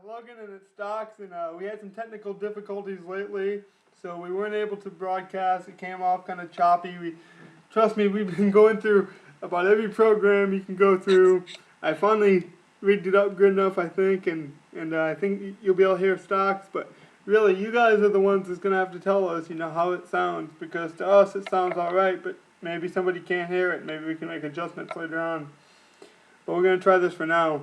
Logan and it's Stocks, and we had some technical difficulties lately, so we weren't able to broadcast. It came off kind of choppy. Trust me, we've been going through about every program you can go through. I finally rigged it up good enough, I think, and I think you'll be able to hear Stocks, but really, you guys are the ones that's going to have to tell us, how it sounds, because to us it sounds alright, but maybe somebody can't hear it. Maybe we can make adjustments later on. But we're going to try this for now.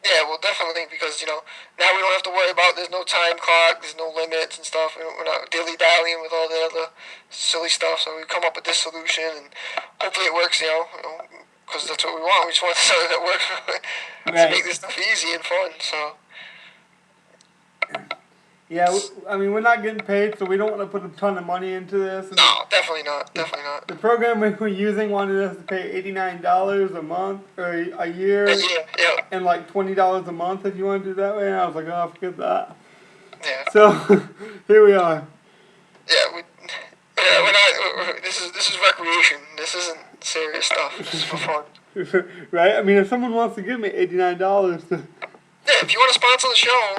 Yeah, well, definitely, because, now we don't have to worry about, there's no time clock, there's no limits and stuff. We're not dilly-dallying with all the other silly stuff, so we come up with this solution, and hopefully it works, because that's what we want. We just want something that works to make this stuff easy and fun, so. Yeah, we're not getting paid, so we don't want to put a ton of money into this. And no, definitely not. Definitely not. The program we're using wanted us to pay $89 a month or a year, yeah. And like $20 a month if you want to do it that way. And I was like, oh, forget that. Yeah. So here we are. Yeah, we're not. This is recreation. This isn't serious stuff. This is for fun. Right? I mean, if someone wants to give me $89 to. Yeah, if you want to sponsor the show,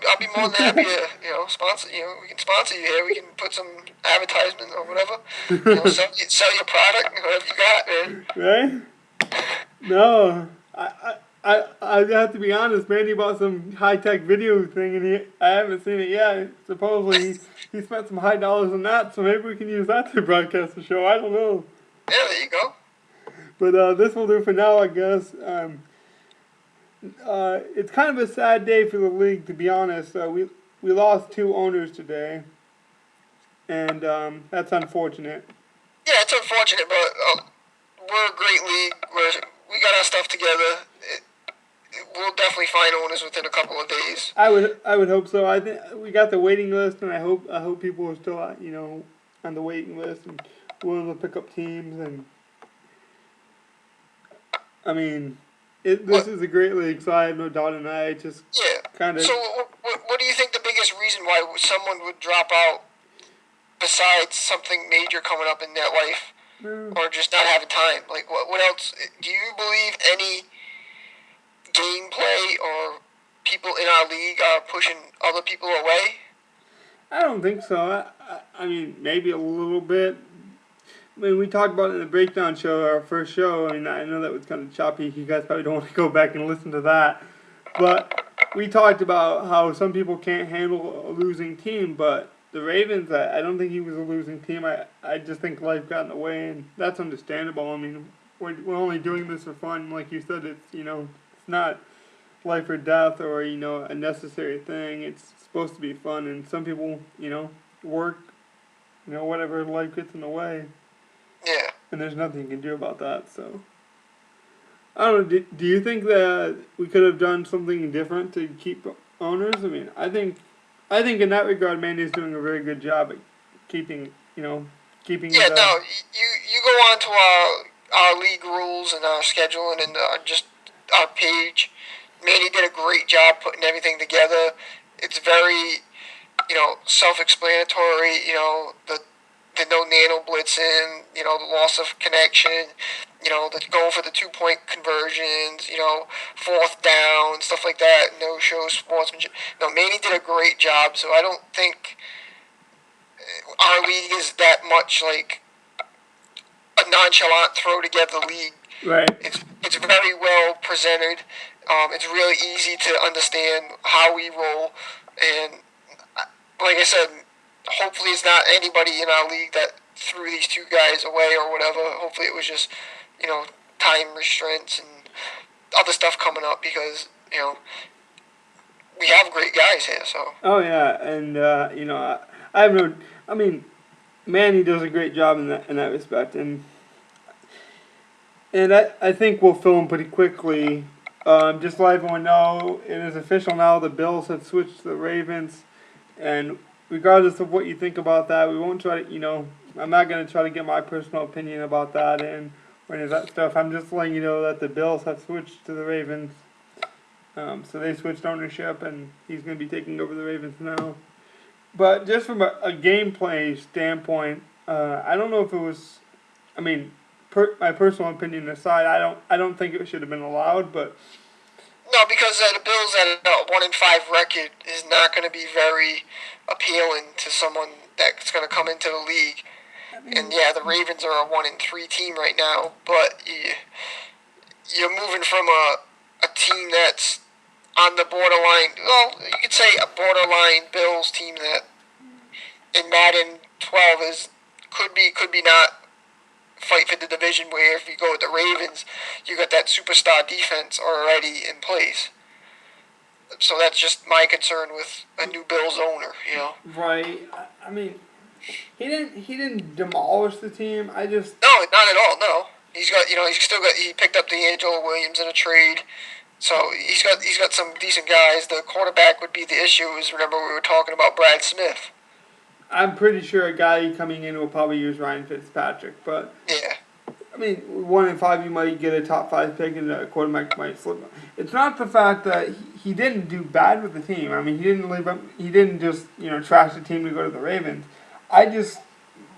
I'll be more than happy to, sponsor. We can sponsor you here. We can put some advertisement or whatever. Sell your product, whatever you got, man. Right? No, I have to be honest. Mandy bought some high tech video thing, and I haven't seen it yet. Supposedly he spent some high dollars on that, so maybe we can use that to broadcast the show. I don't know. Yeah, there you go. But this will do for now, I guess. It's kind of a sad day for the league, to be honest. We lost 2 owners today, and that's unfortunate. Yeah, it's unfortunate, but we're a great league. We got our stuff together. We'll definitely find owners within a couple of days. I would hope so. I think we got the waiting list, and I hope people are still on the waiting list and willing to pick up teams. And I mean. This is a great league, so I have no doubt in that. It just kind of. So, what do you think the biggest reason why someone would drop out, besides something major coming up in their life, or just not having time? Like, what else? Do you believe any gameplay or people in our league are pushing other people away? I don't think so. I mean, maybe a little bit. I mean, we talked about it in the breakdown show, our first show. I mean, I know that was kind of choppy. You guys probably don't want to go back and listen to that. But we talked about how some people can't handle a losing team. But the Ravens, I don't think he was a losing team. I just think life got in the way, and that's understandable. I mean, we're only doing this for fun. Like you said, it's not life or death or, a necessary thing. It's supposed to be fun. And some people, work, whatever, life gets in the way. Yeah. And there's nothing you can do about that, so. I don't know, do you think that we could have done something different to keep owners? I mean, I think in that regard, Mandy's doing a very good job at keeping. Yeah, no, you go on to our league rules and our schedule and just our page. Mandy did a great job putting everything together. It's very, self-explanatory, the no nano blitzing, the loss of connection, the going for the 2-point conversions, 4th down, stuff like that, no show sportsmanship. No, Manny did a great job, so I don't think our league is that much like a nonchalant throw together league. Right. It's very well presented. It's really easy to understand how we roll, and like I said, hopefully it's not anybody in our league that threw these 2 guys away or whatever. Hopefully it was just, time restraints and other stuff coming up because, we have great guys here, so. Oh, yeah, and, I have no, I mean, Manny does a great job in that respect, and I think we'll fill him pretty quickly. Just to let everyone know, it is official now, the Bills have switched to the Ravens, and regardless of what you think about that, we won't try to, I'm not going to try to get my personal opinion about that or any of that stuff. I'm just letting you know that the Bills have switched to the Ravens. So they switched ownership, and he's going to be taking over the Ravens now. But just from a gameplay standpoint, I don't know if it was, I mean, my personal opinion aside, I don't think it should have been allowed, but No, because the Bills at a 1-5 record is not going to be very appealing to someone that's going to come into the league. I And mean, yeah, the Ravens are a 1-3 team right now, but you're moving from a team that's on the borderline. Well, you could say a borderline Bills team that in Madden 12 is could be not fight for the division. Where if you go with the Ravens, you got that superstar defense already in place. So that's just my concern with a new Bills owner. right. I mean, he didn't demolish the team. I just No, not at all. No, he picked up D'Angelo Williams in a trade. So he's got some decent guys. The quarterback would be the issue. Is remember we were talking about Brad Smith. I'm pretty sure a guy coming in will probably use Ryan Fitzpatrick, but Yeah, I mean, 1-5, you might get a top 5 pick, and a quarterback might slip. It's not the fact that he didn't do bad with the team. I mean, he didn't leave up. He didn't just trash the team to go to the Ravens.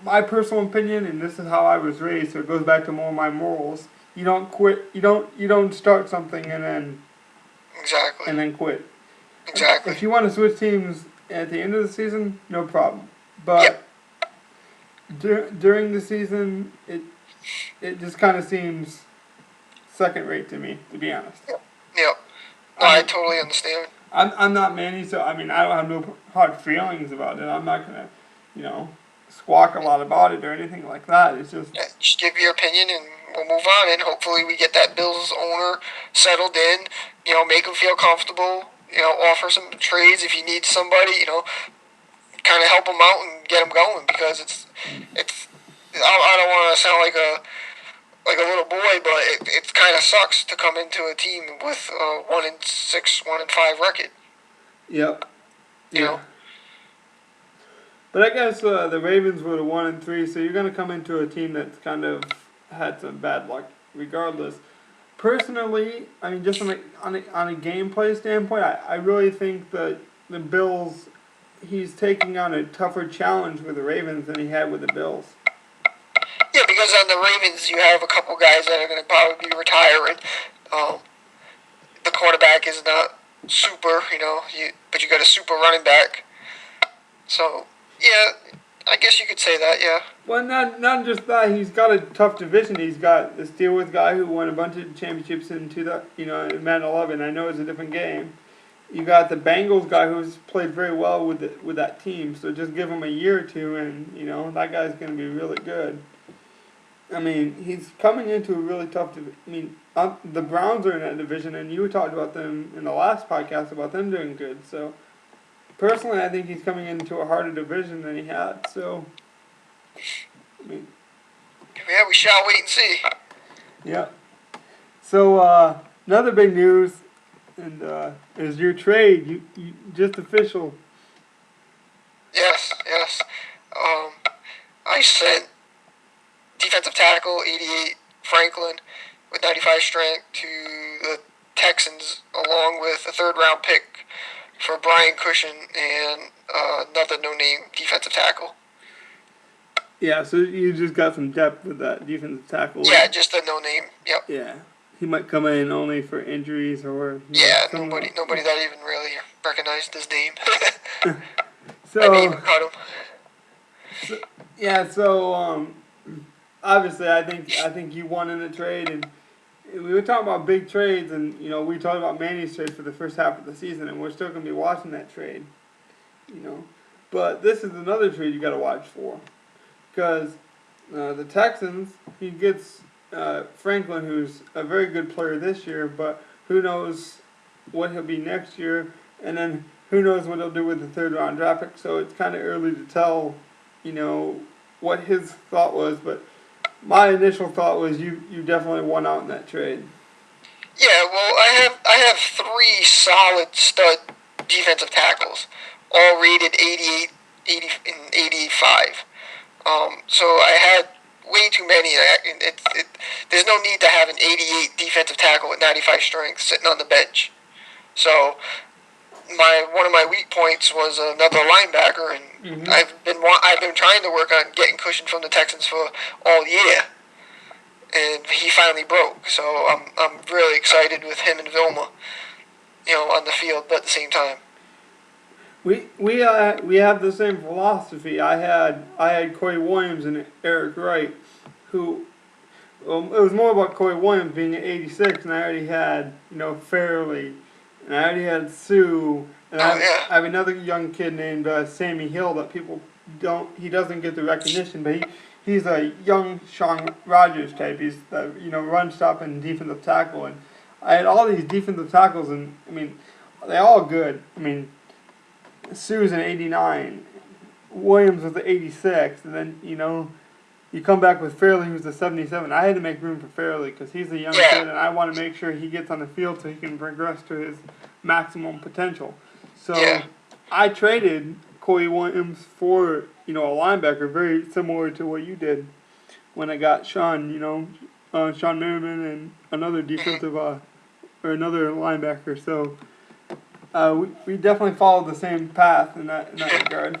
My personal opinion, and this is how I was raised, so it goes back to more of my morals. You don't quit. You don't start something exactly, and then quit. exactly. If you want to switch teams at the end of the season, no problem. But Yep. during the season, it just kind of seems second rate to me, to be honest. Yep. No, I totally understand. I'm not Manny, so I mean I don't have no hard feelings about it. I'm not gonna, squawk a lot about it or anything like that. It's just Yeah, just give your opinion and we'll move on. And hopefully we get that Bills owner settled in. Make him feel comfortable. Offer some trades if you need somebody. Kind of help him out and get him going because it's. I don't want to sound like a little boy, but it kind of sucks to come into a team with a 1-6, 1-5 record. yep, You know. But I guess the Ravens were the 1-3, so you're gonna come into a team that's kind of had some bad luck, regardless. Personally, I mean, just on a gameplay standpoint, I really think that the Bills, he's taking on a tougher challenge with the Ravens than he had with the Bills. Yeah, because on the Ravens you have a couple guys that are going to probably be retiring. Um, the quarterback is not super, but you got a super running back. So yeah, I guess you could say that. Yeah. Well, not just that. He's got a tough division. He's got the Steelers guy who won a bunch of championships in in Madden 11. I know it's a different game. You got the Bengals guy who's played very well with that team. So just give him a year or two, and that guy's going to be really good. I mean, he's coming into a really tough division. I mean, the Browns are in that division, and you talked about them in the last podcast about them doing good. So personally, I think he's coming into a harder division than he had. So, I mean, Yeah, we shall wait and see. yeah. So another big news, and is your trade. You just official. Yes, yes. I sent defensive tackle 88 Franklin with 95 strength to the Texans along with a third-round pick for Brian Cushion and another no-name defensive tackle. Yeah, so you just got some depth with that defensive tackle. Yeah, just a no-name. Yep. Yeah, he might come in only for injuries or. Yeah, nobody that even really recognized his name. So. I may even cut him. So obviously, I think you won in the trade, and we were talking about big trades, and we talked about Manny's trade for the first half of the season, and we're still gonna be watching that trade, But this is another trade you got to watch for, because the Texans, he gets Franklin, who's a very good player this year, but who knows what he'll be next year, and then who knows what he'll do with the third round draft pick. So it's kind of early to tell, what his thought was, but my initial thought was you definitely won out in that trade. Yeah, well, I have three solid stud defensive tackles, all rated 88, 80, and 85. So I had way too many. There's no need to have an 88 defensive tackle with 95 strength sitting on the bench. So one of my weak points was another linebacker, and I've been trying to work on getting Cushion from the Texans for all year, and he finally broke. So I'm really excited with him and Vilma. on the field at the same time. We have the same philosophy. I had Corey Williams and Eric Wright, who it was more about Corey Williams being at 86, and I already had Fairley, and I already had Sue, and Oh yeah, I have another young kid named Sammy Hill that people don't he doesn't get the recognition, but he's a young Sean Rogers type. He's the run stop and defensive tackle, and I had all these defensive tackles, and I mean they're all good. I mean Sue's an 89, Williams was the 86, and then you come back with Fairley, who's the 77. I had to make room for Fairley because he's a young kid, and I want to make sure he gets on the field so he can progress to his maximum potential. So I traded Corey Williams for a linebacker very similar to what you did when I got Sean. Sean Merriman and another defensive or another linebacker. So we definitely followed the same path in that regard.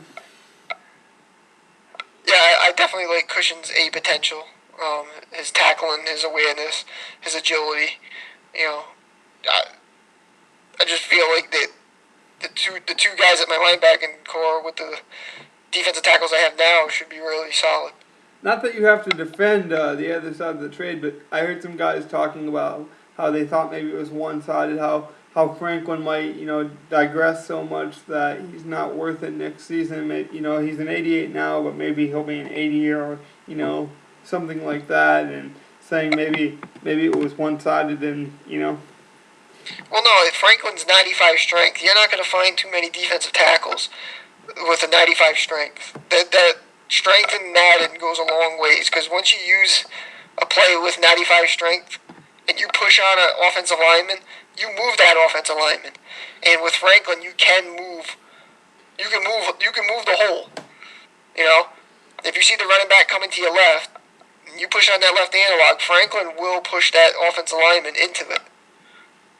Yeah, I definitely like Cushion's A potential. His tackling, his awareness, his agility. I just feel like that the two guys at my linebacking core with the defensive tackles I have now should be really solid. Not that you have to defend the other side of the trade, but I heard some guys talking about how they thought maybe it was one-sided, how Franklin might, digress so much that he's not worth it next season. He's an 88 now, but maybe he'll be an 80 or, something like that, and saying maybe it was one-sided and. Well, no, if Franklin's 95 strength, you're not going to find too many defensive tackles with a 95 strength. That strength in Madden goes a long ways, because once you use a play with 95 strength and you push on an offensive lineman, you move that offensive lineman. And with Franklin, you can move the hole. If you see the running back coming to your left, and you push on that left analog, Franklin will push that offensive lineman into it.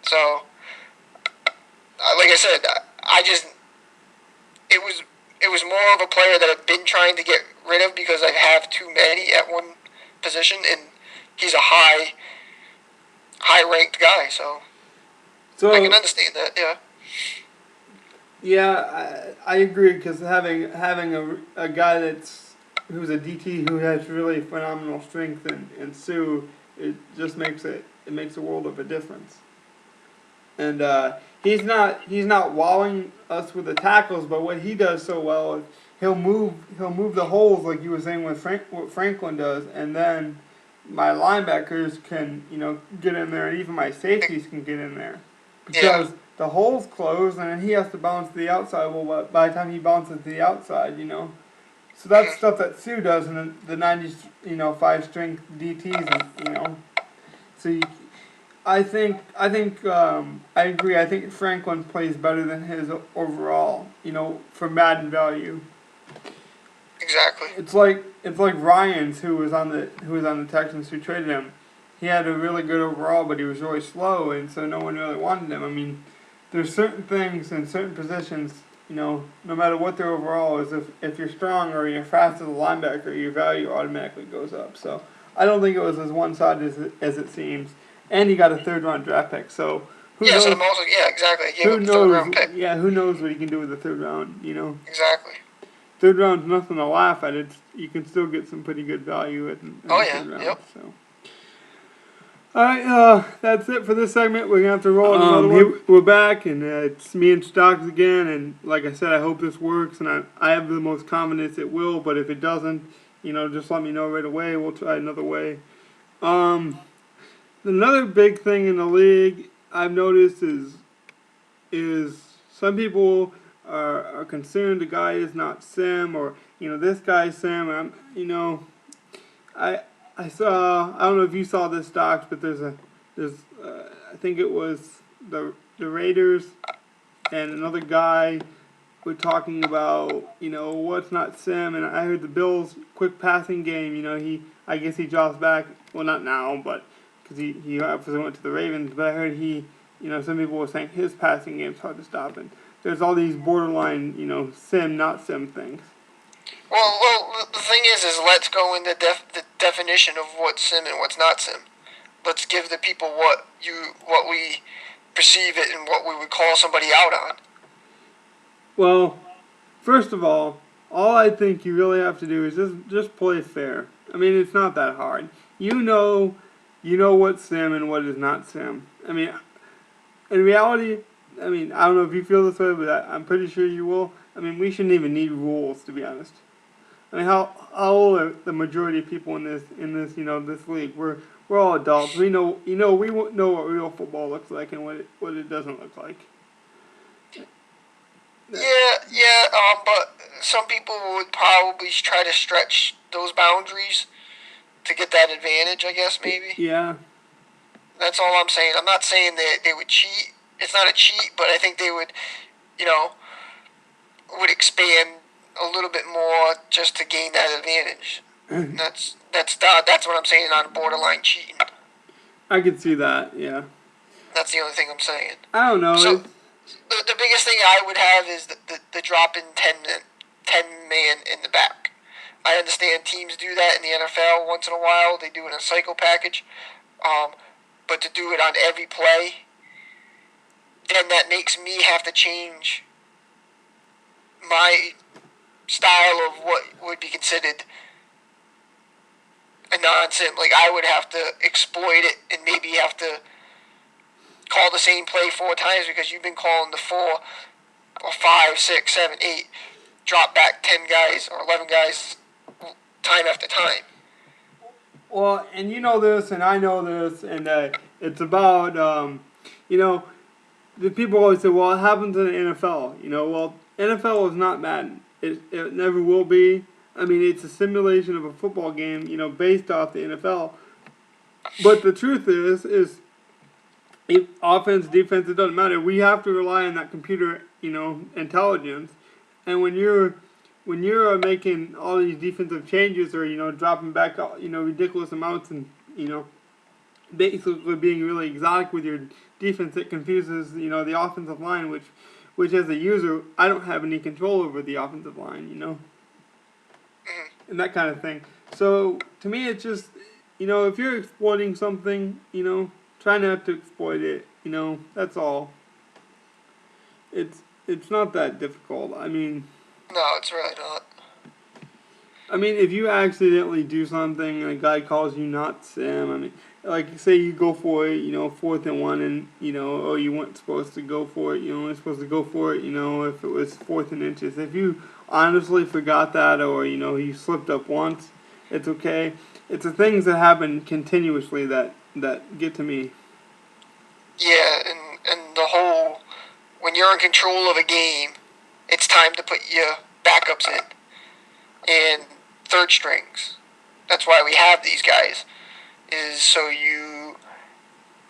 So, like I said, it was more of a player that I've been trying to get rid of because I have too many at one position, and he's a high ranked guy, so I can understand that. Yeah. Yeah, I agree, because having a guy who's a DT who has really phenomenal strength and Sue, it just makes a world of a difference. And he's not wowing us with the tackles, but what he does so well is he'll move the holes, like you were saying what Franklin does, and then my linebackers can get in there, and even my safeties can get in there because the hole's closed, and then he has to bounce to the outside. Well, by the time he bounces to the outside, so that's stuff that Sue does in the 95 strength DTs, and so. I think I agree. I think Franklin plays better than his overall, for Madden value. Exactly. It's like Ryans, who was on the Texans, who traded him. He had a really good overall, but he was really slow, and so no one really wanted him. I mean, there's certain things in certain positions, no matter what their overall is, if you're strong or you're fast as a linebacker, your value automatically goes up. So I don't think it was as one-sided as it seems. And he got a third-round draft pick, so who knows? So exactly. He gave up the third-round pick. Yeah, who knows what he can do with the third round? Exactly. Third round's nothing to laugh at. You can still get some pretty good value in the third round. Yep. So. All right, that's it for this segment. We're gonna have to roll another one. We're back, and it's me and Stocks again. And like I said, I hope this works, and I have the most confidence it will. But if it doesn't, just let me know right away. We'll try another way. Another big thing in the league I've noticed is some people are concerned the guy is not Sim, or this guy's Sim. I saw, I don't know if you saw this, Stocks, but there's I think it was the Raiders and another guy were talking about what's not Sim, and I heard the Bills' quick passing game. I guess he drops back. Well, not now, but. Because he obviously went to the Ravens, but I heard some people were saying his passing game's hard to stop, and there's all these borderline, Sim, not Sim things. Well, the thing is let's go into the definition of what's Sim and what's not Sim. Let's give the people what we perceive it and what we would call somebody out on? Well, first of all I think you really have to do is just play fair. I mean, it's not that hard. You know what's sim and what is not sim. I mean, in reality, I mean, I don't know if you feel this way, but I'm pretty sure you will. I mean, we shouldn't even need rules, to be honest. I mean, how old are the majority of people in this this league? We're all adults. We know we know what real football looks like and what it doesn't look like. But some people would probably try to stretch those boundaries to get that advantage, I guess, maybe. Yeah. That's all I'm saying. I'm not saying that they would cheat. It's not a cheat, but I think they would, would expand a little bit more just to gain that advantage. That's what I'm saying on borderline cheating. I could see that, yeah. That's the only thing I'm saying. I don't know. So the biggest thing I would have is the drop in 10 man in the back. I understand teams do that in the NFL once in a while. They do it in a cycle package. But to do it on every play, then that makes me have to change my style of what would be considered a non-sim. Like, I would have to exploit it and maybe have to call the same play 4 times because you've been calling the 4 or 5, 6, 7, 8, drop back 10 guys or 11 guys time after time. Well, and you know this, and I know this, and it's about, the people always say, well, it happens in the NFL. Well, NFL is not Madden. It never will be. I mean, it's a simulation of a football game, based off the NFL. But the truth is offense, defense, it doesn't matter. We have to rely on that computer, intelligence. And when you're making all these defensive changes or, dropping back, ridiculous amounts and, basically being really exotic with your defense, it confuses, the offensive line, which as a user, I don't have any control over the offensive line, and that kind of thing. So, to me, it's just, if you're exploiting something, try not to exploit it, that's all. It's not that difficult. I mean... No, it's really not. I mean, if you accidentally do something and a guy calls you not sim, I mean, like, say you go for it, 4th and 1, and, you weren't supposed to go for it, you weren't supposed to go for it, if it was 4th and inches. If you honestly forgot that or, you slipped up once, it's okay. It's the things that happen continuously that get to me. Yeah, and the whole, when you're in control of a game, it's time to put your backups in and third strings. That's why we have these guys, is so you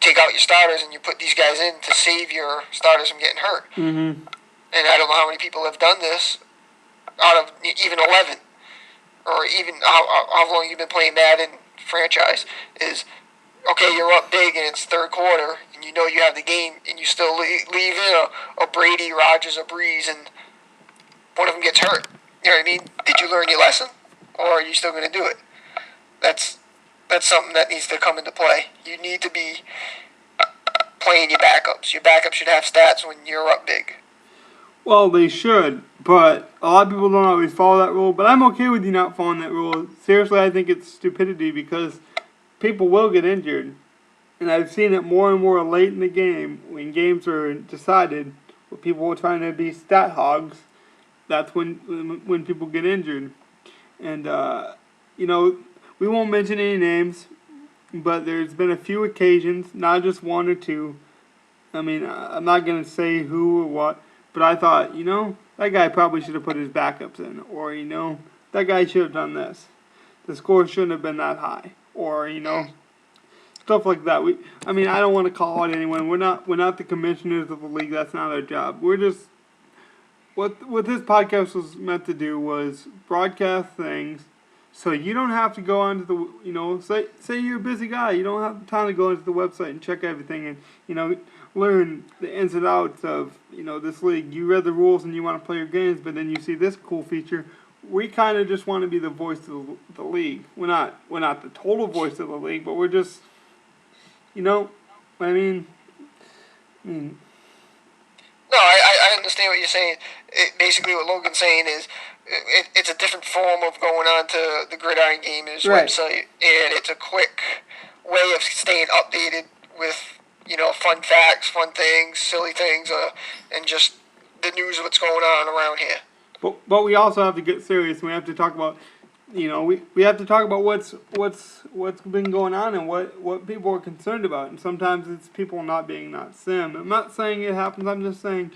take out your starters and you put these guys in to save your starters from getting hurt. Mm-hmm. And I don't know how many people have done this out of even 11, or even how long you've been playing Madden franchise, is, okay, you're up big and it's third quarter and you know you have the game and you still leave in a Brady, Rodgers, or Breeze, and one of them gets hurt. You know what I mean? Did you learn your lesson, or are you still going to do it? That's something that needs to come into play. You need to be playing your backups. Your backups should have stats when you're up big. Well, they should, but a lot of people don't always follow that rule. But I'm okay with you not following that rule. Seriously, I think it's stupidity because people will get injured. And I've seen it more and more late in the game when games are decided, where people are trying to be stat hogs. That's when people get injured. And, we won't mention any names, but there's been a few occasions, not just one or two. I mean, I'm not going to say who or what, but I thought, that guy probably should have put his backups in. Or, that guy should have done this. The score shouldn't have been that high. Or, stuff like that. I don't want to call out anyone. We're not the commissioners of the league. That's not our job. We're just... What this podcast was meant to do was broadcast things so you don't have to go onto the, say you're a busy guy. You don't have time to go into the website and check everything and, learn the ins and outs of, this league. You read the rules and you want to play your games, but then you see this cool feature. We kind of just want to be the voice of the league. We're not the total voice of the league, but we're just, what I mean? mean, No, I understand what you're saying. Basically, what Logan's saying is it's a different form of going on to the Gridiron Gamers right. website, and it's a quick way of staying updated with fun facts, fun things, silly things, and just the news of what's going on around here. But we also have to get serious. We have to talk about, we have to talk about what's been going on and what people are concerned about. And sometimes it's people not sim. I'm not saying it happens. I'm just saying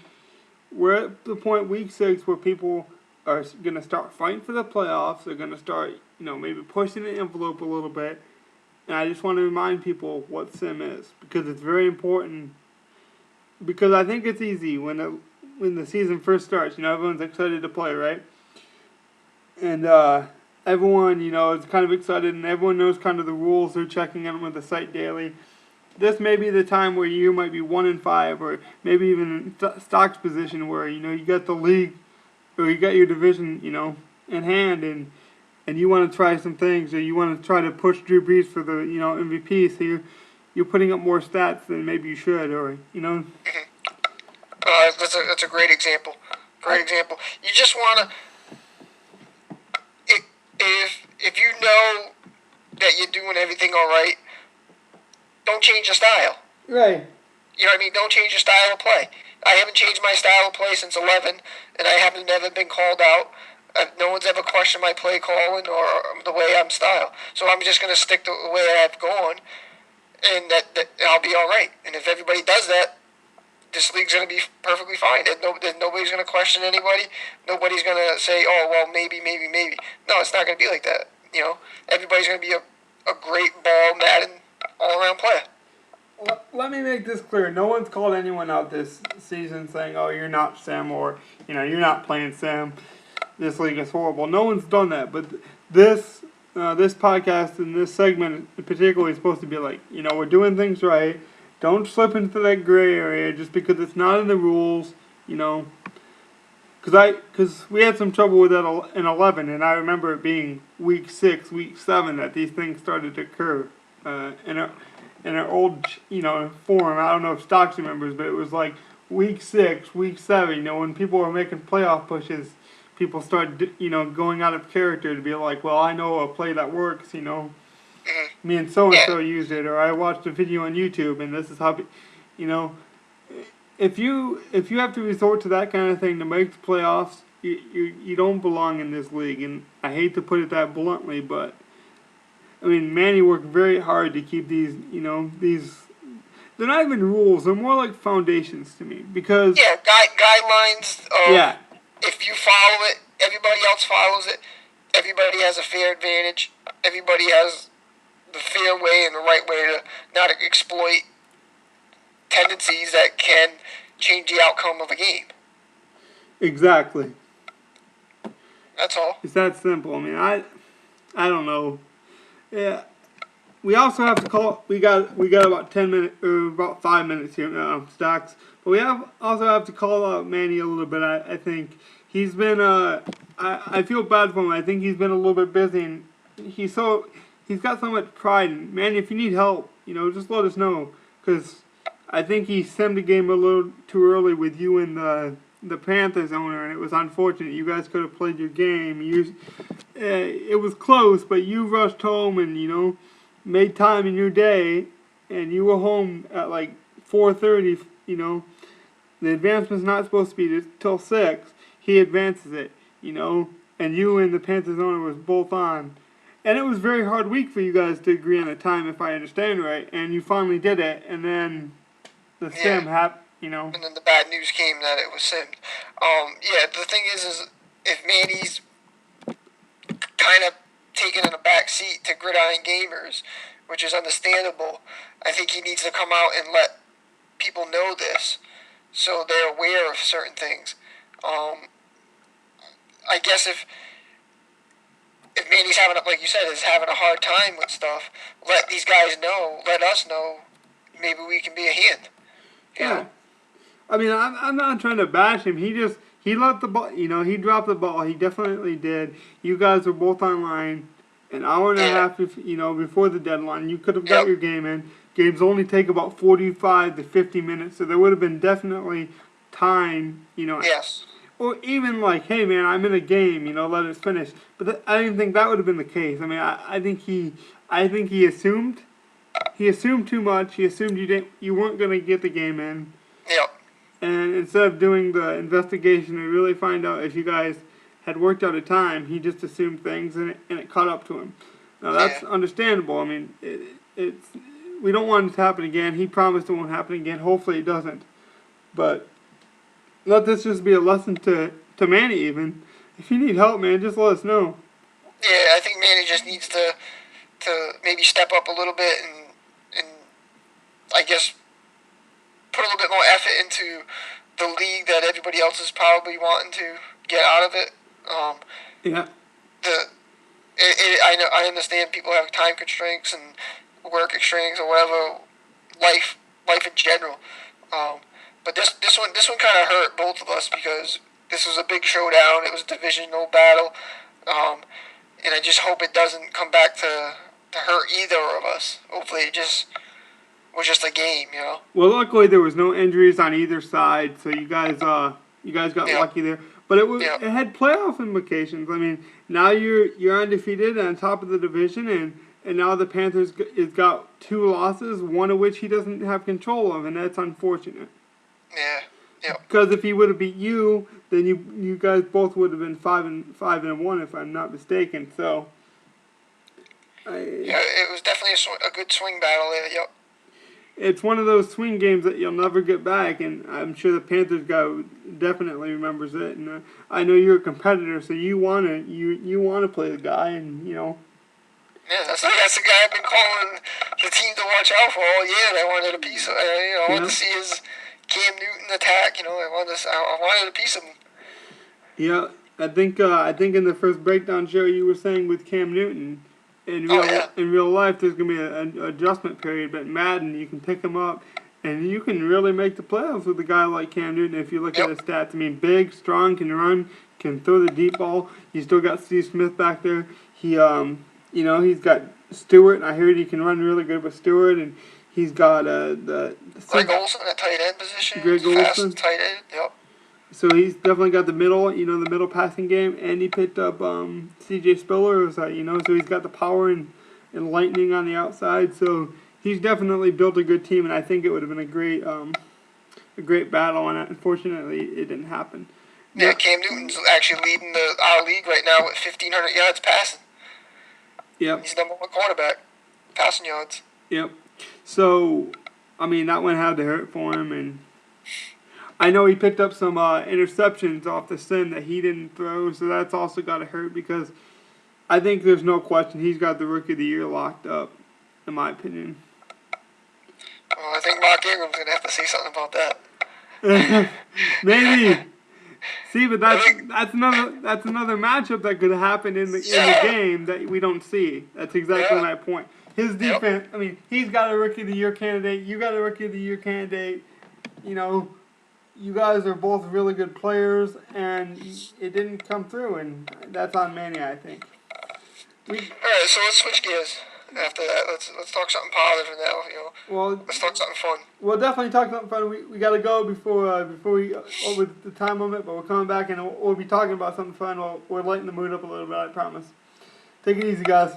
we're at the point week 6 where people are going to start fighting for the playoffs. They're going to start, maybe pushing the envelope a little bit. And I just want to remind people what sim is because it's very important. Because I think it's easy when the season first starts. Everyone's excited to play, right? And everyone, is kind of excited, and everyone knows kind of the rules. They're checking in with the site daily. This may be the time where you might be 1-5, or maybe even in Stock's position where you got the league, or you got your division, in hand, and you want to try some things, or you want to try to push Drew Brees for the MVP. So you're putting up more stats than maybe you should, or That's a great example. Great example. You just want to, if you know that you're doing everything all right, don't change your style. right. You know what I mean? Don't change your style of play. I haven't changed my style of play since 11, and I haven't never been called out. No one's ever questioned my play calling or the way I'm styled. So I'm just going to stick to the way I've gone, and that I'll be all right. And if everybody does that, this league's going to be perfectly fine. Nobody's going to question anybody. Nobody's going to say, oh, well, maybe. No, it's not going to be like that. Everybody's going to be a great ball, Madden, all-around player. Let me make this clear. No one's called anyone out this season saying, oh, you're not Sam, or, you're not playing Sam. This league is horrible. No one's done that. But this podcast and this segment in particular is supposed to be like, we're doing things right. Don't slip into that gray area just because it's not in the rules, Because we had some trouble with that in 11, and I remember it being week 6, week 7 that these things started to occur. In our old, forum, I don't know if Stocks remembers, but it was like week 6, week 7, when people were making playoff pushes, people started, going out of character to be like, well, I know a play that works, me and so-and-so used it, or I watched a video on YouTube, and this is how, if you have to resort to that kind of thing to make the playoffs, you don't belong in this league, and I hate to put it that bluntly, but I mean, Manny worked very hard to keep these, they're not even rules, they're more like foundations to me, because... Yeah, guidelines of, yeah. If you follow it, everybody else follows it, everybody has a fair advantage, everybody has the fair way and the right way to not exploit tendencies that can change the outcome of a game. Exactly. That's all. It's that simple. I mean, I don't know. Yeah. We also have to call. We got about 10 minutes or about 5 minutes here, Stocks. But we also have to call out Manny a little bit. I think he's been. I feel bad for him. I think he's been a little bit busy, and he's got so much pride. And Manny, if you need help, just let us know, because I think he simmed the game a little too early with you and the Panthers owner, and it was unfortunate. You guys could have played your game. It was close, but you rushed home and made time in your day, and you were home at like 4:30. The advancement's not supposed to be till 6. He advances it. And you and the Panthers owner was both on. And it was a very hard week for you guys to agree on a time, if I understand right. And you finally did it, and then the sim happened. And then the bad news came that it was simmed. The thing is if Manny's kind of taken in a back seat to Gridiron Gamers, which is understandable, I think he needs to come out and let people know this so they're aware of certain things. I guess if Manny's having, like you said, is having a hard time with stuff, let these guys know, let us know, maybe we can be a hand. Yeah. I mean, I'm not trying to bash him. He let the ball, he dropped the ball. He definitely did. You guys were both online an hour and a half, before the deadline. You could have got your game in. games only take about 45 to 50 minutes, so there would have been definitely time, Yes. or even like, hey man, I'm in a game, let it finish. But I didn't think that would have been the case. I mean, I think he assumed too much. He assumed you weren't gonna get the game in, Yep. and instead of doing the investigation and really find out if you guys had worked out a time, he just assumed things and it caught up to him. Now that's understandable. I mean, it's we don't want it to happen again. He promised it won't happen again. Hopefully it doesn't. But let this just be a lesson to Manny even. If you need help, man, just let us know. Yeah, I think Manny just needs to maybe step up a little bit and I guess put a little bit more effort into the league that everybody else is probably wanting to get out of it. Yeah. I understand people have time constraints and work constraints or whatever, life in general. But this one kind of hurt both of us because this was a big showdown. It was a divisional battle, and I just hope it doesn't come back to hurt either of us. Hopefully, it just was just a game, Well, luckily there was no injuries on either side, so you guys got lucky there. But it had playoff implications. I mean, now you're undefeated and on top of the division, and now the Panthers has got 2 losses, one of which he doesn't have control of, and that's unfortunate. Yeah. Yeah. Because if he would have beat you, then you guys both would have been 5-1 if I'm not mistaken. So. It was definitely a good swing battle there. Yep. It's one of those swing games that you'll never get back, and I'm sure the Panthers guy definitely remembers it. And I know you're a competitor, so you wanna play the guy, and Yeah, that's the guy I've been calling the team to watch out for all year. I wanted a piece of, I wanted to see his Cam Newton attack. I wanted a piece of him. Yeah, I think in the first breakdown show you were saying with Cam Newton. In real life, there's going to be an adjustment period, but in Madden, you can pick him up, and you can really make the playoffs with a guy like Cam Newton if you look at his stats. I mean, big, strong, can run, can throw the deep ball. You still got Steve Smith back there. He's got Stewart, and I heard he can run really good with Stewart, and he's got Greg Olsen at tight end position. Greg Olsen. Fast tight end, yep. So he's definitely got the middle passing game, and he picked up C.J. Spiller, so he's got the power and lightning on the outside. So he's definitely built a good team, and I think it would have been a great battle, and unfortunately it didn't happen. Yeah, Cam Newton's actually leading our league right now with 1,500 yards passing. Yep. He's the number 1 quarterback, passing yards. Yep. So, I mean, that one had to hurt for him, and I know he picked up some interceptions off the sim that he didn't throw, so that's also got to hurt because I think there's no question he's got the Rookie of the Year locked up, in my opinion. Well, I think Mark Ingram's going to have to say something about that. Maybe. See, but that's another matchup that could happen in the game that we don't see. That's exactly my point. His defense, I mean, he's got a Rookie of the Year candidate. You got a Rookie of the Year candidate. You guys are both really good players, and it didn't come through, and that's on Manny, I think. All right, so let's switch gears. After that, let's talk something positive now. Well, let's talk something fun. We'll definitely talk something fun. We got to go before we over the time limit, but we're coming back and we'll be talking about something fun. We'll lighten the mood up a little bit. I promise. Take it easy, guys.